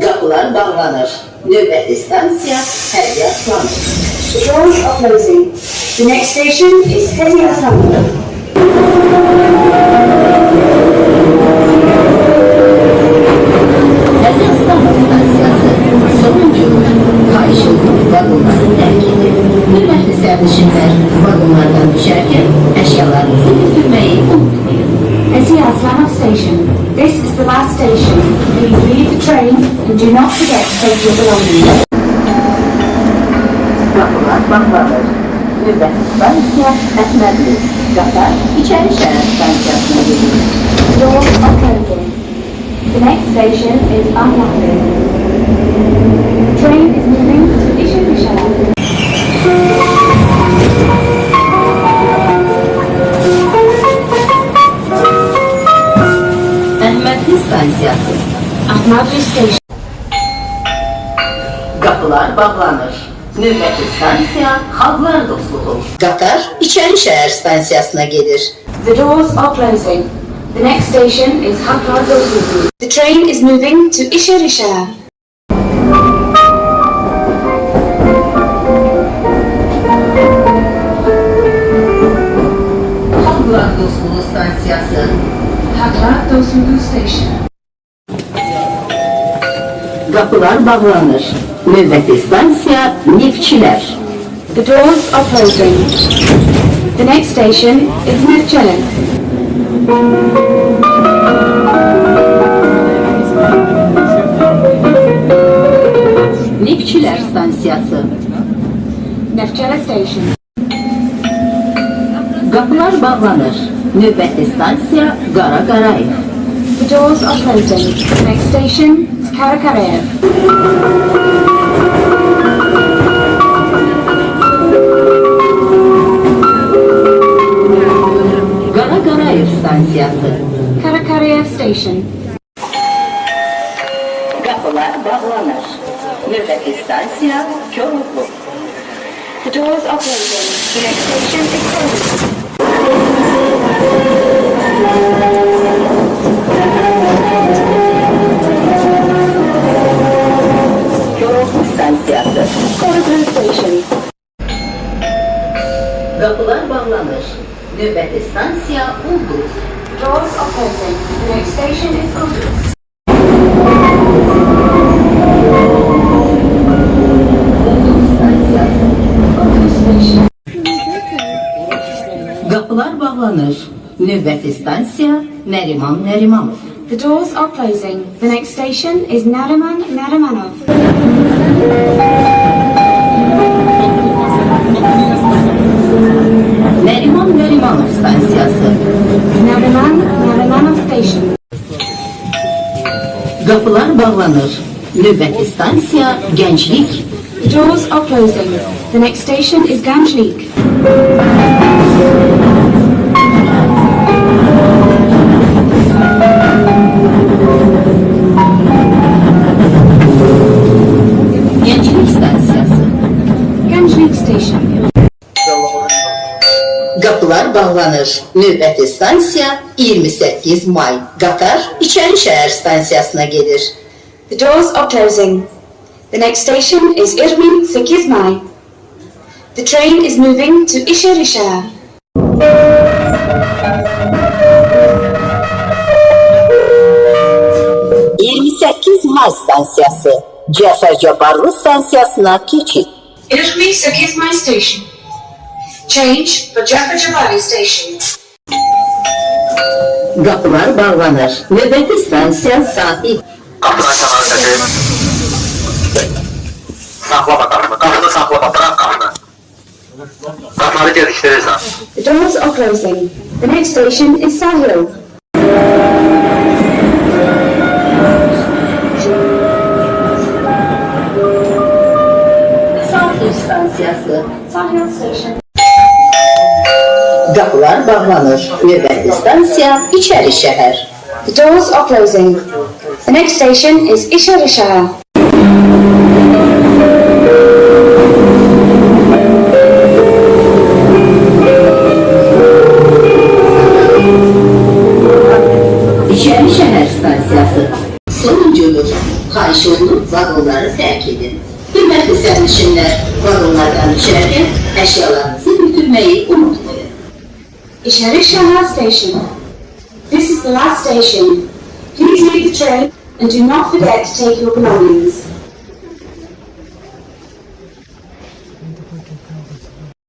Qapılar bağlanır. Növbəti stansiya Həziyaslanır. The doors are closing. The next station is Heziyaslanır. Həziyaslanır stansiyası sonuncu kayışıqlı vagonların tərkidir. Hörmətli sərnişinlər, vagonlardan düşərkən əşyalarınızı götürməyi unutmayın. Heziyaslanır station. This is the last station. Please leave the train and do not forget to take your belongings. Qapılar bağlanır. Növbəti stansiya Əhmədli. Qatar İçərişəhər stansiyasına gedir. The doors are closing. The next station is Ahmedli. The train is moving to İçərişəhər. Əhmədli stansiyası. Ahmedli station. Qapılar bağlanır. Növbəti stansiya Xalqlar Dostluğu. Qatar İçərişəhər stansiyasına gedir. The doors are closing. The next station is Haklar-Dostluğu. The train is moving to İçərişəhər. Xalqlar Dostluğu stansiyası. Haklar-Dostluğu station. Qapılar bağlanır. Növbəti stansiya Neftçilər. The doors are closing. The next station is Neftçelen. Neftçilər stansiyası. Neftçelen station. Qapılar bağlanır. Növbəti stansiya Qara Qarayev. The doors are closing. The next station is Karakarev. Qara Qarayev stansiyası. Karakarev station. Qapılar bağlanır. Növbəti stansiya Koroğlu. The doors are closing. The next station is Koroğlu. Koroğlu stansiyası. Koroğlu station. Qapılar bağlanır. Növbəti stansiya Ulduz. The doors are closing. The next station is Kudüs. Ulduz stansiyası. Kudüs station. Qapılar bağlanır. Növbəti stansiya Nəriman Nərimanov. The doors are closing. The next station is Nariman Narimanov. Nəriman Nərimanov stansiyası. Nariman Narimanov station. Qapılar bağlanır. Növbəti stansiya Gənclik. The doors are closing. The next station is Ganjlik. Gənclik stansiyası. Ganjlik station. Qapılar bağlanır. Növbəti stansiya 28 may. Qatar İçərişəhər stansiyasına gedir. The doors are closing. The next station is 28 May. The train is moving to İçərişəhər. May stansiyası. Cəfər Cabbarlı stansiyasına keçid. 28 May station. Change for Jafar Jabari station. Qapılar bağlanır. Növbəti stansiya Sahil. Kapıdan kenar çekeyim. Saklama kapını. Kapını saklama. Bırak kapını. Kapıları geliştirirsen. The doors are closing. The next station is Sahil. Sahil stansiyası. Sahil station. Qapılar bağlanır. Növbəti stansiya İçərişəhər. The doors are closing. The next station is İçərişəhər. İçərişəhər stansiyası. Sonuncudur. kayış olup vagonları terk edin. Hürmetli sərnişinlər, vagonlardan düşərkən əşyalarınızı götürməyi unutmayın. Isharishala Station. This is the last station. Please leave the train and do not forget to take your belongings.